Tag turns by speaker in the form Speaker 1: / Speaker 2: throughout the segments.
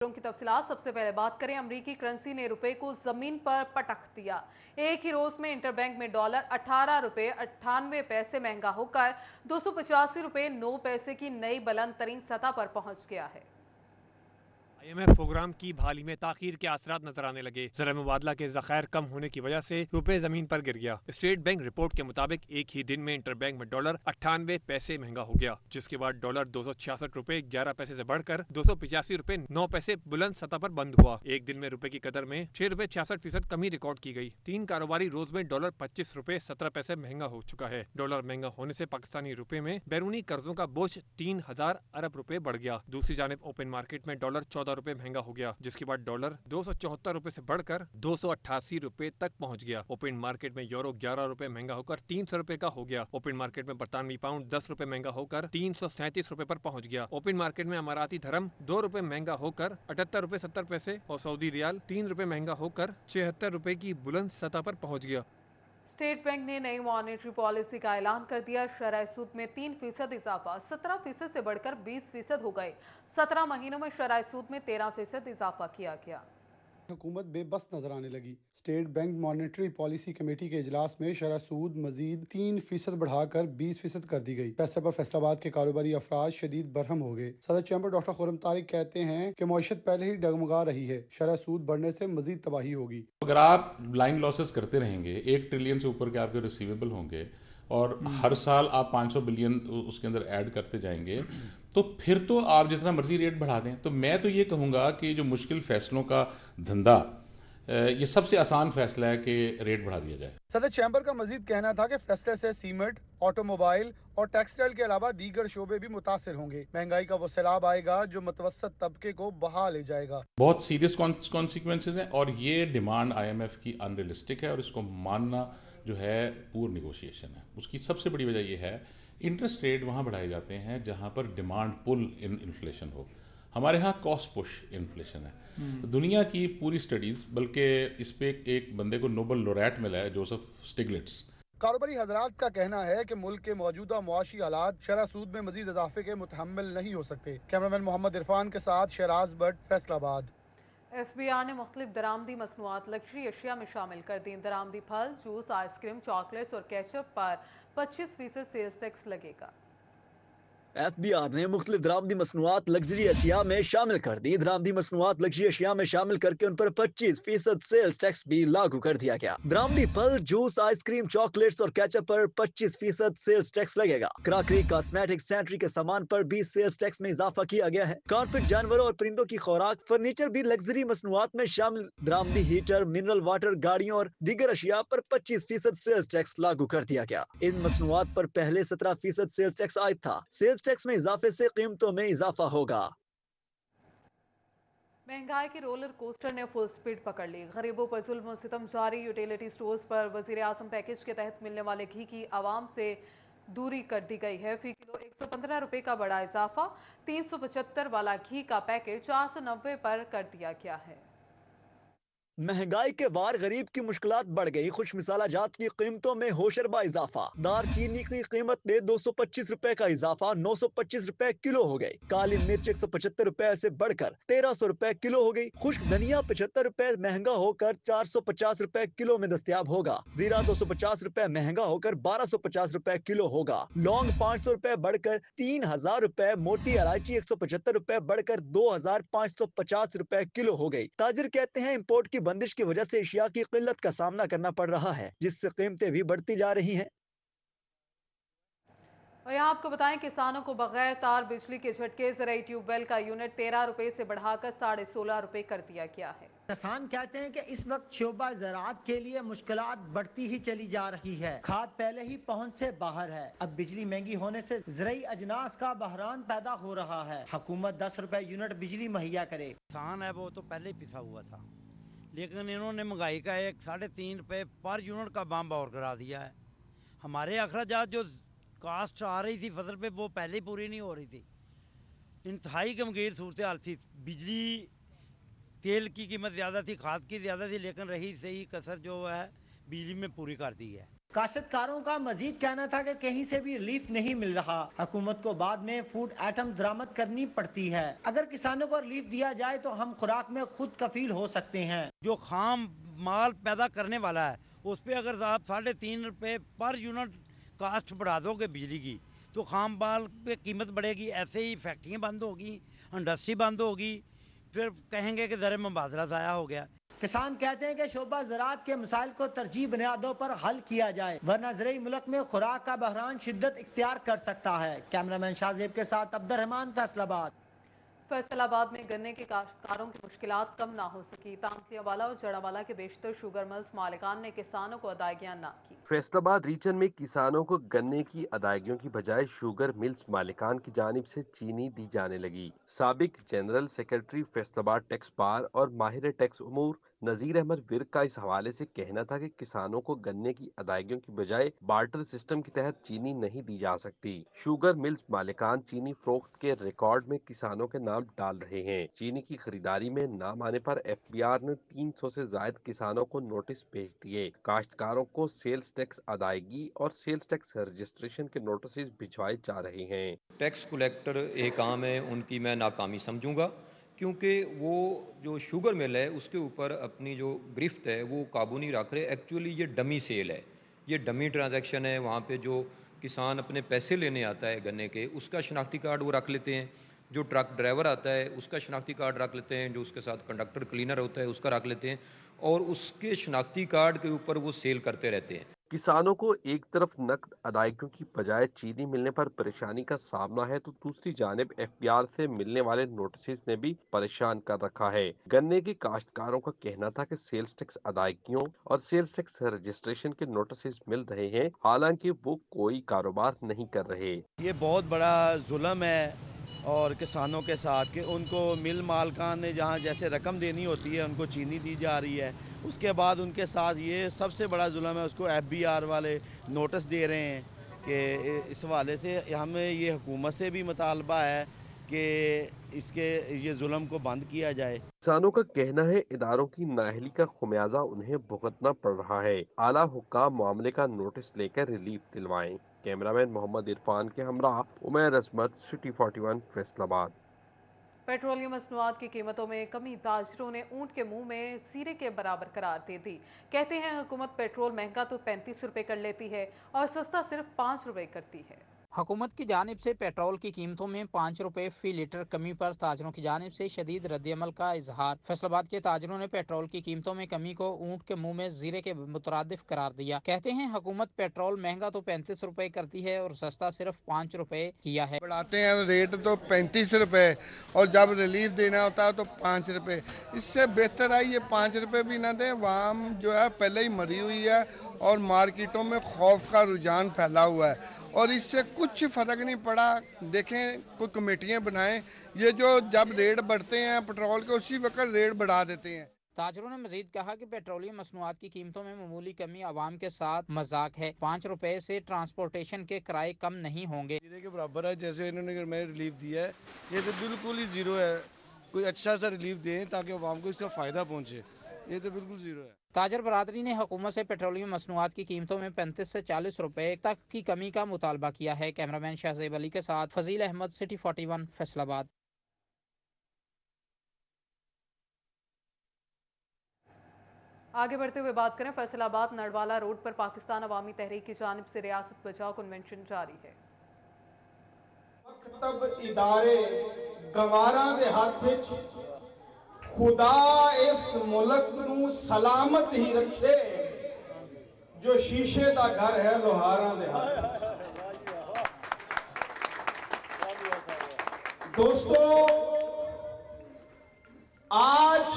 Speaker 1: की तफसीलात। सबसे पहले बात करें, अमरीकी करेंसी ने रुपए को जमीन पर पटक दिया। एक ही रोज में इंटरबैंक में डॉलर 18 रुपए 98 पैसे महंगा होकर 285 रुपए 9 पैसे की नई बुलंद तरीन सतह पर पहुंच गया है।
Speaker 2: IMF प्रोग्राम की बहाली में ताखीर के असरात नजर आने लगे। ज़र मुबादला के ज़खायर कम होने की वजह से रुपए जमीन पर गिर गया। स्टेट बैंक रिपोर्ट के मुताबिक एक ही दिन में इंटरबैंक में डॉलर 98 पैसे महंगा हो गया, जिसके बाद डॉलर 266 रुपए 11 पैसे से बढ़कर 285 रुपए 9 पैसे बुलंद सतह पर बंद हुआ। एक दिन में रुपए की कदर में 6 रुपए 66% कमी रिकॉर्ड की गई। 3 कारोबारी रोज में डॉलर 25 रुपए 17 पैसे महंगा हो चुका है। डॉलर महंगा होने से पाकिस्तानी रुपए में बैरूनी कर्जों का बोझ 3000 अरब रुपए बढ़ गया। दूसरी जानिब ओपन मार्केट में डॉलर 14 रुपए महंगा हो गया, जिसके बाद डॉलर 274 रुपए से बढ़कर 288 रुपए तक पहुंच गया। ओपन मार्केट में यूरो 11 रुपए महंगा होकर 300 रुपए का हो गया। ओपन मार्केट में बरतानवी पाउंड 10 रुपए महंगा होकर 337 रुपए पर पहुंच गया। ओपन मार्केट में अमाराती धर्म 2 रुपए महंगा होकर 78 रुपए 70 पैसे और सऊदी रियाल 3 रुपए महंगा होकर 76 रुपए की बुलंद सतह पर पहुंच गया।
Speaker 1: स्टेट बैंक ने नई मॉनेटरी पॉलिसी का ऐलान कर दिया। शरह सूद में 3% इजाफा 17% से बढ़कर 20% हो गए। 17 महीनों में शरह सूद में 13% इजाफा किया गया।
Speaker 3: हुकूमत बेबस नजर आने लगी। State bank monetary policy committee के इजलास में शरह सूद मजीद 3% बढ़ाकर 20% कर दी गई। फैसले पर फैसलाबाद के कारोबारी अफराद शदीद बरहम हो गए। सदर चैम्बर डॉक्टर खुर्रम तारिक कहते हैं कि मईशत पहले ही डगमगा रही है, शरह सूद बढ़ने से मजीद तबाही होगी।
Speaker 4: अगर आप लाइन लॉसेस करते रहेंगे, 1 ट्रिलियन से ऊपर के आपके रिसीवेबल होंगे और हर साल आप 500 बिलियन उसके अंदर ऐड करते जाएंगे, तो फिर तो आप जितना मर्जी रेट बढ़ा दें। तो मैं तो ये कहूँगा कि जो मुश्किल फैसलों का धंधा, ये सबसे आसान फैसला है कि रेट बढ़ा दिया जाए।
Speaker 3: सदर चैम्बर का मजीद कहना था कि फैसले से सीमेंट, ऑटोमोबाइल और टेक्सटाइल के अलावा दीगर शोबे भी मुतासिर होंगे। महंगाई का वो सैलाब आएगा जो मुतवसत तबके को बहा ले जाएगा।
Speaker 4: बहुत सीरियस कॉन्सिक्वेंसेज हैं और ये डिमांड IMF की अनरियलिस्टिक है और इसको मानना जो है पूर निगोशिएशन है। उसकी सबसे बड़ी वजह यह है, इंटरेस्ट रेट वहाँ बढ़ाए जाते हैं जहाँ पर डिमांड पुल इन्फ्लेशन हो। हमारे यहाँ कॉस्ट पुश इन्फ्लेशन है। दुनिया की पूरी स्टडीज, बल्कि इस पे एक बंदे को नोबेल लॉरेट मिला है, जोसेफ स्टिग्लिट्स।
Speaker 3: कारोबारी हजरात का कहना है कि मुल्क के मौजूदा मुआशी हालात शरह सूद में मजीद इजाफे के मुतहम्मिल नहीं हो सकते। कैमरामैन मोहम्मद इरफान के साथ शहराज भट्ट, फैसलाबाद।
Speaker 1: FBR ने मुख्तलिफ दरामदी मसनूआत लग्जरी अशिया में शामिल कर दी। दरामदी फल, जूस, आइसक्रीम, चॉकलेट्स और केचप पर 25% सेल्स टैक्स लगेगा।
Speaker 5: FBR ने मुख्तलिफ दरामदी मसनूआत लग्जरी अशिया में शामिल कर दी। दरामदी मसनूआत लग्जरी अशिया में शामिल करके उन पर 25% सेल्स टैक्स भी लागू कर दिया गया। दरामदी फल, जूस, आइसक्रीम, चॉकलेट्स और केचप पर 25% सेल्स टैक्स लगेगा। क्रॉकरी, कॉस्मेटिक, सैनिटरी के सामान पर भी सेल्स टैक्स में इजाफा किया गया है। कारपेट, जानवरों और परिंदों की खुराक, फर्नीचर भी लग्जरी मसनूआत में शामिल। दरामदी हीटर, मिनरल वाटर, गाड़ियों और दीगर अशिया पर 25% सेल्स टैक्स लागू कर दिया गया। इन मसनूआत पर पहले 17% सेल्स टैक्स आयद था। सेल्स टैक्स में इजाफे से कीमतों में इजाफा होगा।
Speaker 1: महंगाई के रोलर कोस्टर ने फुल स्पीड पकड़ ली। गरीबों पर जुल्म और सितम जारी। यूटिलिटी स्टोर्स पर वजीर आजम पैकेज के तहत मिलने वाले घी की आवाम से दूरी कर दी गई है। फी किलो 115 रुपए का बड़ा इजाफा। 375 वाला घी का पैकेट 490 पर कर दिया गया है।
Speaker 5: महंगाई के वार गरीब की मुश्किलात बढ़ गई। खुश मिसाला जात की कीमतों में होशरबा इजाफा। दार चीनी की कीमत में 225 रुपए का इजाफा 925 रुपए किलो हो गई। काली मिर्च 175 रुपए से बढ़कर 1300 रुपए किलो हो गई। खुश्क धनिया 75 रुपए महंगा होकर 450 रुपए किलो में दस्तयाब होगा। जीरा 250 रुपए महंगा होकर 1250 रुपए किलो होगा। लौंग 500 रुपए बढ़कर 3000 रुपए। मोटी इलायची 175 रुपए बढ़कर 2550 रुपए किलो हो गई। ताजिर कहते हैं इम्पोर्ट की बंदिश की वजह से एशिया की किल्लत का सामना करना पड़ रहा है, जिससे कीमतें भी बढ़ती जा रही हैं।
Speaker 1: और यहाँ आपको बताएं, किसानों को बगैर तार बिजली के झटके। ज़राई ट्यूबवेल का यूनिट 13 रुपए से बढ़ाकर 16.5 रुपए कर दिया गया है।
Speaker 6: किसान कहते हैं कि इस वक्त शोबा ज़राअत के लिए मुश्किलात बढ़ती ही चली जा रही है। खाद पहले ही पहुंच से बाहर है। अब बिजली महंगी होने से ज़राई अजनास का बहरान पैदा हो रहा है। हुकूमत 10 रुपए यूनिट बिजली मुहैया करे।
Speaker 7: किसान है वो तो पहले ही पिसा हुआ था, लेकिन इन्होंने महंगाई का 3.5 रुपए पर यूनिट का बम और करा दिया है। हमारे अखराजात जो कास्ट आ रही थी फसल पे, वो पहले ही पूरी नहीं हो रही थी। इंतहाई गमगीर सूरत हाल थी। बिजली, तेल की कीमत ज़्यादा थी, खाद की ज़्यादा थी, लेकिन रही सही कसर जो है बिजली में पूरी कर दी है।
Speaker 6: काश्तकारों का मजीद कहना था कि कहीं से भी रिलीफ नहीं मिल रहा। हुकूमत को बाद में फूड आइटम बरामद करनी पड़ती है। अगर किसानों को रिलीफ दिया जाए तो हम खुराक में खुद कफील हो सकते हैं।
Speaker 7: जो खाम माल पैदा करने वाला है उस पे अगर आप 3.5 रुपए पर यूनिट कास्ट बढ़ा दोगे बिजली की, तो खाम माल पे कीमत बढ़ेगी। ऐसे ही फैक्ट्रियाँ बंद होगी, इंडस्ट्री बंद होगी, फिर कहेंगे कि ज़र मुबादला ज़ाया हो गया।
Speaker 6: किसान कहते हैं कि शोबा ज़राअत के मसाइल को तरजीह बुनियादों पर हल किया जाए, वरना ज़रूरी मुल्क में खुराक का बहरान शिद्दत इख्तियार कर सकता है। कैमरामैन शाहजेब के साथ अब्दुर्रहमान, फैसलाबाद।
Speaker 1: फैसलाबाद में गन्ने के काश्तकारों की मुश्किलात कम ना हो सकी। तांतियावाला और जड़ावाला के बेशतर शुगर मिल्स मालिकान ने किसानों को अदायगियां ना की।
Speaker 8: फैसलाबाद रीजन में किसानों को गन्ने की अदायगियों की बजाय शुगर मिल्स मालिकान की जानिब से चीनी दी जाने लगी। साबिक general secretary Faisalabad tax bar और माहिर टैक्स उमूर नजीर अहमद विर्क का इस हवाले से कहना था कि किसानों को गन्ने की अदायगियों की बजाय बार्टर सिस्टम के तहत चीनी नहीं दी जा सकती। शुगर मिल्स मालिकान चीनी फरोख्त के रिकॉर्ड में किसानों के नाम डाल रहे हैं। चीनी की खरीदारी में नाम आने पर FBR ने 300 से जायद किसानों को नोटिस भेज दिए। काश्तकारों को सेल्स टैक्स अदायगी और सेल्स टैक्स रजिस्ट्रेशन के नोटिस भिजवाए जा रहे हैं।
Speaker 9: टैक्स कलेक्टर एक आम है, उनकी मैं नाकामी समझूंगा, क्योंकि वो जो शुगर मिल है उसके ऊपर अपनी जो गिरफ्त है वो काबू नहीं रख रहे। एक्चुअली ये डमी सेल है, ये डमी ट्रांजैक्शन है। वहाँ पे जो किसान अपने पैसे लेने आता है गन्ने के, उसका शनाख्ती कार्ड वो रख लेते हैं। जो ट्रक ड्राइवर आता है उसका शनाख्ती कार्ड रख लेते हैं। जो उसके साथ कंडक्टर क्लीनर होता है उसका रख लेते हैं, और उसके शनाख्ती कार्ड के ऊपर वो सेल करते रहते हैं।
Speaker 8: किसानों को एक तरफ नकद अदायगियों की बजाय चीनी मिलने पर परेशानी का सामना है, तो दूसरी जानिब FBR से मिलने वाले नोटिस ने भी परेशान कर रखा है। गन्ने के काश्तकारों का कहना था कि सेल्स टैक्स अदायगियों और सेल्स टैक्स रजिस्ट्रेशन के नोटिस मिल रहे हैं, हालांकि वो कोई कारोबार नहीं कर रहे।
Speaker 10: ये बहुत बड़ा जुल्म है और किसानों के साथ कि उनको मिल मालकान ने जहाँ जैसे रकम देनी होती है उनको चीनी दी जा रही है, उसके बाद उनके साथ ये सबसे बड़ा जुल्म है, उसको FBR वाले नोटिस दे रहे हैं। कि इस हवाले से हमें ये हुकूमत से भी मुतालबा है कि इसके ये जुल्म को बंद किया जाए।
Speaker 8: किसानों का कहना है इदारों की नाअहली का खुमियाजा उन्हें भुगतना पड़ रहा है। आला हुक्काम मामले का नोटिस लेकर रिलीफ दिलवाएं। कैमरामैन मोहम्मद इरफान के हमरा उमैर अजमत, सिटी 41, फैसलाबाद।
Speaker 1: पेट्रोलियम मसनूआत की कीमतों में कमी ताजरों ने ऊंट के मुंह में सीरे के बराबर करार दे दी। कहते हैं हुकूमत पेट्रोल महंगा तो 35 रुपए कर लेती है और सस्ता सिर्फ 5 रुपए करती है।
Speaker 11: हुकूमत की जानिब से पेट्रोल की कीमतों में 5 रुपए फी लीटर कमी पर ताजरों की जानिब से शदीद रद्दअमल का इजहार। फैसलाबाद के ताजरों ने पेट्रोल की कीमतों में कमी को ऊंट के मुंह में जीरे के मुतरादिफ करार दिया। कहते हैं हुकूमत पेट्रोल महंगा तो 35 रुपए करती है और सस्ता सिर्फ 5 रुपए किया है।
Speaker 12: बढ़ाते हैं रेट तो 35 रुपए और जब रिलीफ देना होता है तो 5 रुपए। इससे बेहतर है ये 5 रुपए भी ना दें। वाम जो है पहले ही मरी हुई है और मार्केटों में खौफ का रुझान फैला हुआ है और इससे कुछ फर्क नहीं पड़ा। देखें, कोई कमेटियां बनाएं, ये जो जब रेट बढ़ते हैं पेट्रोल के उसी वक्त रेट बढ़ा देते हैं।
Speaker 11: ताजरों ने मजीद कहा कि पेट्रोलियम मसनूआत की कीमतों में मामूली कमी आवाम के साथ मजाक है। 5 रुपए से ट्रांसपोर्टेशन के किराए कम नहीं होंगे।
Speaker 10: जीरे के बराबर है जैसे इन्होंने हमें रिलीफ दिया है, ये तो बिल्कुल ही जीरो है। कोई अच्छा सा रिलीफ दें ताकि आवाम को इसका फायदा पहुँचे, ये तो बिल्कुल जीरो है।
Speaker 11: ताजर बरादरी ने हुकूमत से पेट्रोलियम मसनूआत की कीमतों में 35 से 40 रुपए तक की कमी का मुतालबा किया है। कैमरामैन शाहजेब अली के साथ फजील अहमद, सिटी 41, फैसलाबाद।
Speaker 1: आगे बढ़ते हुए बात करें, फैसलाबाद नड़वाला रोड पर पाकिस्तान अवामी तहरीक की जानिब से रियासत बचाओ कन्वेंशन जारी है।
Speaker 13: मकतब इदारे गवारा दे हाथ खुदा इस मुल्क नूं सलामत ही रखे, जो शीशे का घर है लोहारा दे हाथ। दोस्तों, आज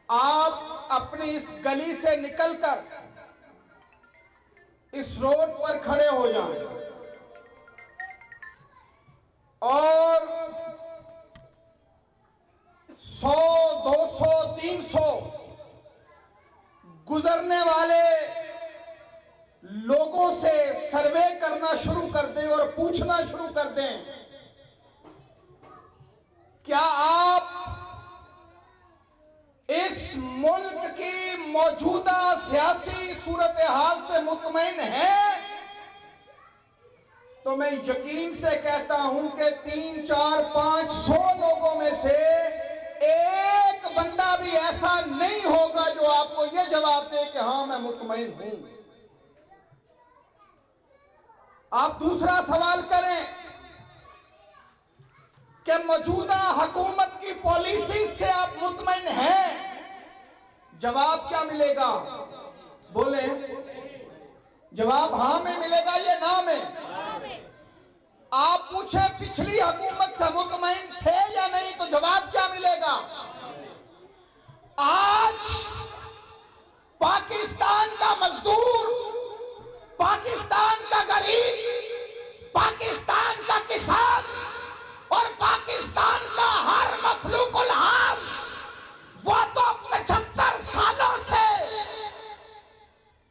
Speaker 13: आप अपनी इस गली से निकलकर इस रोड पर खड़े हो जाएं और 100, 200, 300 गुजरने वाले लोगों से सर्वे करना शुरू कर दें और पूछना शुरू कर दें, क्या आप इस मुल्क की मौजूदा सियासी सूरत हाल से मुतमईन हैं, तो मैं यकीन से कहता हूं कि 300, 400, 500 लोगों में से एक बंदा भी ऐसा नहीं होगा जो आपको यह जवाब दे कि हां मैं मुतमईन हूं। आप दूसरा सवाल करें कि मौजूदा हुकूमत की पॉलिसी से आप मुतमईन हैं, जवाब क्या मिलेगा? बोले, जवाब हां में मिलेगा या ना में? आप पूछे पिछली हुकूमत से मुतमईन थे या नहीं, तो जवाब क्या मिलेगा? आज पाकिस्तान का मजदूर, पाकिस्तान का गरीब, पाकिस्तान का किसान और पाकिस्तान का हर मखलूकुल हाल, वो तो 75 सालों से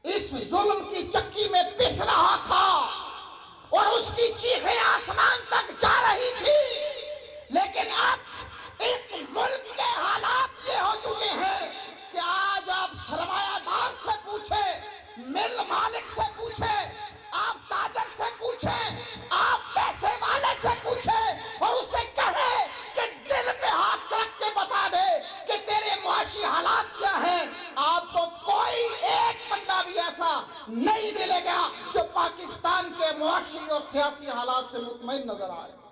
Speaker 13: इस जुल्म की चक्की में पिस रहा था और उसकी चीखें आसमान तक जा रही थी। लेकिन अब इस मुल्क के हालात ये हो चुके हैं कि आज आप सरमायादार से पूछे, मिल मालिक से पूछे, आप ताजर से पूछे, आप पैसे वाले से पूछे और उससे कहे कि दिल पे हाथ रख के बता दे कि तेरे मुआशी हालात क्या हैं, आपको कोई एक बंदा भी ऐसा नहीं मिलेगा जो पाकिस्तान के मुआशी और सियासी हालात से मुतमईन नजर आए।